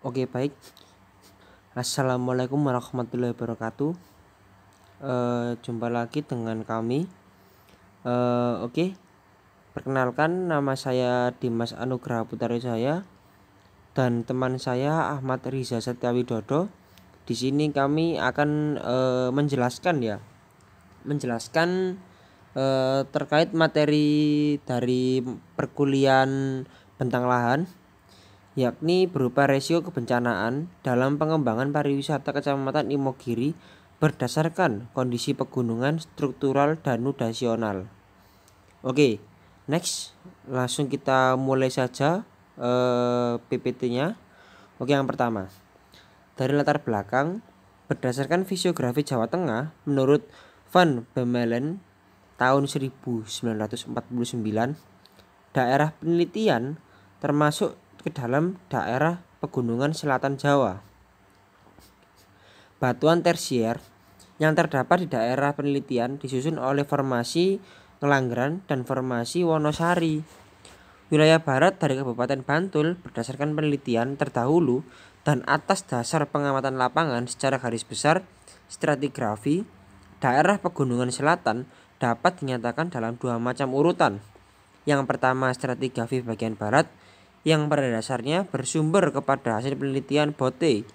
Oke, baik. Assalamualaikum warahmatullahi wabarakatuh. Jumpa lagi dengan kami. Oke, perkenalkan, nama saya Dimas Anugrah Putra Jaya dan teman saya Ahmad Riza Setiawidodo. Di sini kami akan menjelaskan terkait materi dari perkuliahan bentang lahan, yakni berupa resiko kebencanaan dalam pengembangan pariwisata Kecamatan Imogiri berdasarkan kondisi pegunungan struktural dan nudasional. Oke, next, langsung kita mulai saja PPT-nya. Oke, yang pertama, dari latar belakang, berdasarkan fisiografi Jawa Tengah menurut Van Bemmelen tahun 1949, daerah penelitian termasuk ke dalam daerah pegunungan selatan Jawa. Batuan tersier yang terdapat di daerah penelitian disusun oleh formasi Ngelanggeran dan formasi Wonosari. Wilayah barat dari Kabupaten Bantul berdasarkan penelitian terdahulu dan atas dasar pengamatan lapangan secara garis besar stratigrafi, daerah pegunungan selatan dapat dinyatakan dalam dua macam urutan. Yang pertama, stratigrafi bagian barat, yang pada dasarnya bersumber kepada hasil penelitian Bote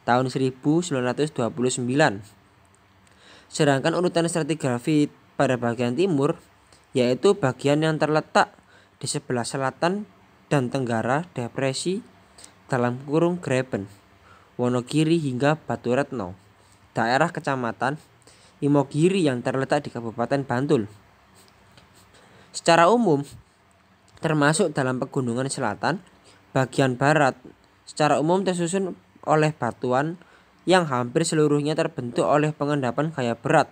tahun 1929. Sedangkan urutan stratigrafi pada bagian timur, yaitu bagian yang terletak di sebelah selatan dan tenggara depresi (Graben), Wonogiri hingga Baturetno, daerah Kecamatan Imogiri yang terletak di Kabupaten Bantul. Secara umum, termasuk dalam pegunungan selatan, bagian barat secara umum tersusun oleh batuan yang hampir seluruhnya terbentuk oleh pengendapan gaya berat,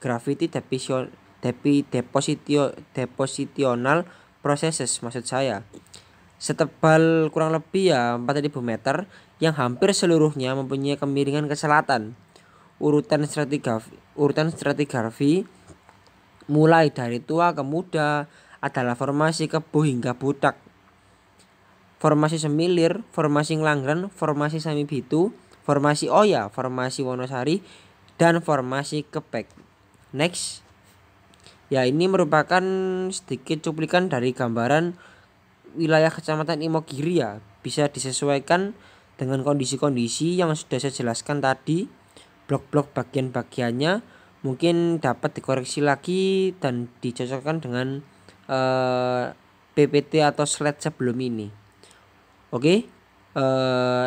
gravity depositional processes maksud saya, setebal kurang lebih 4.000 meter, yang hampir seluruhnya mempunyai kemiringan ke selatan. Urutan stratigrafi mulai dari tua ke muda adalah formasi Kebo hingga Budak, formasi Semilir, formasi Ngelanggeran, formasi Samibitu, formasi Oya, formasi Wonosari, dan formasi Kepek. Next. Ini merupakan sedikit cuplikan dari gambaran wilayah Kecamatan Imogiri Bisa disesuaikan dengan kondisi-kondisi yang sudah saya jelaskan tadi. Blok-blok bagian-bagiannya mungkin dapat dikoreksi lagi dan dicocokkan dengan PPT atau slide sebelum ini. Oke,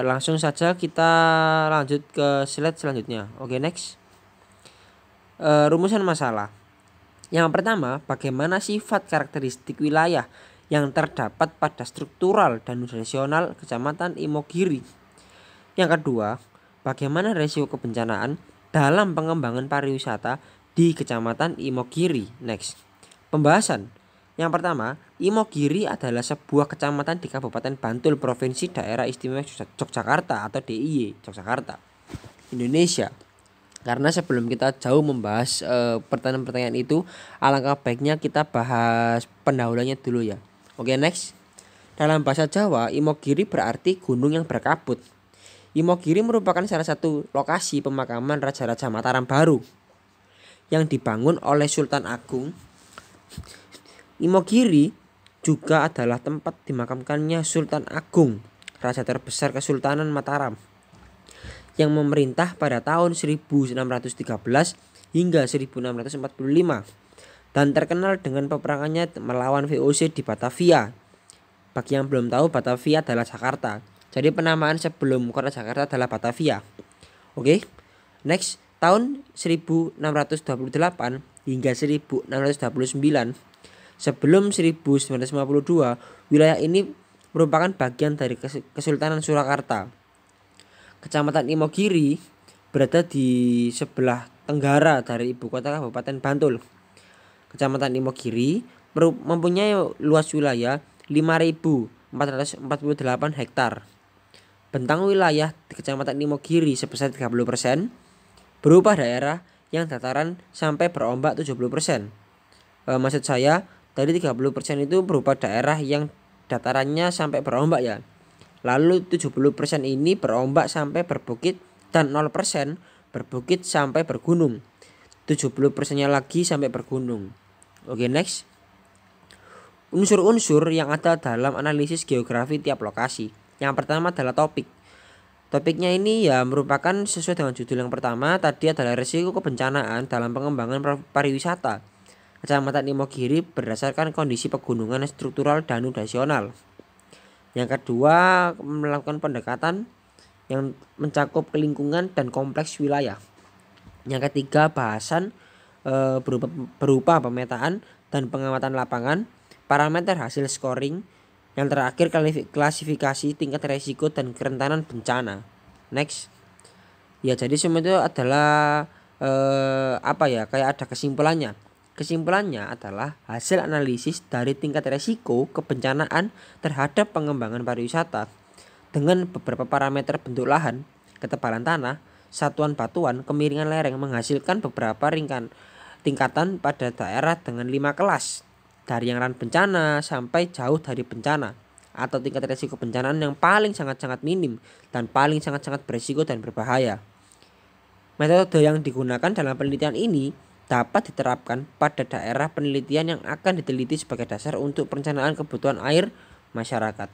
langsung saja kita lanjut ke slide selanjutnya. Oke, next. Rumusan masalah. Yang pertama, bagaimana sifat karakteristik wilayah yang terdapat pada struktural dan nudasional Kecamatan Imogiri. Yang kedua, bagaimana resiko kebencanaan dalam pengembangan pariwisata di Kecamatan Imogiri. Next. Pembahasan. Yang pertama, Imogiri adalah sebuah kecamatan di Kabupaten Bantul, Provinsi Daerah Istimewa Yogyakarta atau DIY Yogyakarta, Indonesia. Karena sebelum kita jauh membahas pertanyaan-pertanyaan itu, alangkah baiknya kita bahas pendahuluannya dulu ya. Oke, next. Dalam bahasa Jawa, Imogiri berarti gunung yang berkabut. Imogiri merupakan salah satu lokasi pemakaman Raja-Raja Mataram baru yang dibangun oleh Sultan Agung. Imogiri juga adalah tempat dimakamkannya Sultan Agung, raja terbesar Kesultanan Mataram, yang memerintah pada tahun 1613 hingga 1645 dan terkenal dengan peperangannya melawan VOC di Batavia. Bagi yang belum tahu, Batavia adalah Jakarta. Jadi penamaan sebelum kota Jakarta adalah Batavia. Oke. Next, tahun 1628 hingga 1629. Sebelum 1952, wilayah ini merupakan bagian dari Kesultanan Surakarta. Kecamatan Imogiri berada di sebelah tenggara dari ibu kota Kabupaten Bantul. Kecamatan Imogiri mempunyai luas wilayah 5.448 hektar. Bentang wilayah di Kecamatan Imogiri sebesar 30%, berupa daerah yang dataran sampai berombak 70%. Maksud saya, tadi 30% itu berupa daerah yang datarannya sampai berombak ya. Lalu 70% ini berombak sampai berbukit dan 0% berbukit sampai bergunung. 70%-nya lagi sampai bergunung. Oke, next. Unsur-unsur yang ada dalam analisis geografi tiap lokasi. Yang pertama adalah topik. Topiknya ini ya merupakan sesuai dengan judul yang pertama tadi adalah risiko kebencanaan dalam pengembangan pariwisata. Kecamatan Imogiri berdasarkan kondisi pegunungan struktural dan nudasional. Yang kedua melakukan pendekatan yang mencakup lingkungan dan kompleks wilayah. Yang ketiga bahasan berupa pemetaan dan pengamatan lapangan, parameter hasil scoring. Yang terakhir klasifikasi tingkat resiko dan kerentanan bencana. Next. Ya jadi semua itu adalah kayak ada kesimpulannya. Kesimpulannya adalah hasil analisis dari tingkat resiko kebencanaan terhadap pengembangan pariwisata dengan beberapa parameter bentuk lahan, ketebalan tanah, satuan batuan, kemiringan lereng menghasilkan beberapa tingkatan pada daerah dengan 5 kelas. Dari yang rentan bencana sampai jauh dari bencana atau tingkat resiko bencanaan yang paling sangat-sangat minim dan paling sangat-sangat berisiko dan berbahaya. Metode yang digunakan dalam penelitian ini dapat diterapkan pada daerah penelitian yang akan diteliti sebagai dasar untuk perencanaan kebutuhan air masyarakat.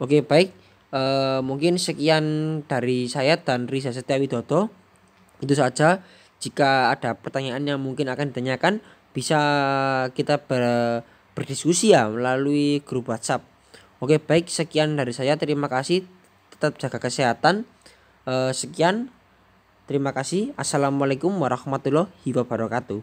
Oke, baik. Mungkin sekian dari saya dan Riza Setia Widodo. Itu saja. Jika ada pertanyaan yang mungkin akan ditanyakan, bisa kita berdiskusi ya melalui grup WhatsApp. Oke, baik, sekian dari saya. Terima kasih. Tetap jaga kesehatan. Sekian. Terima kasih. Assalamualaikum warahmatullahi wabarakatuh.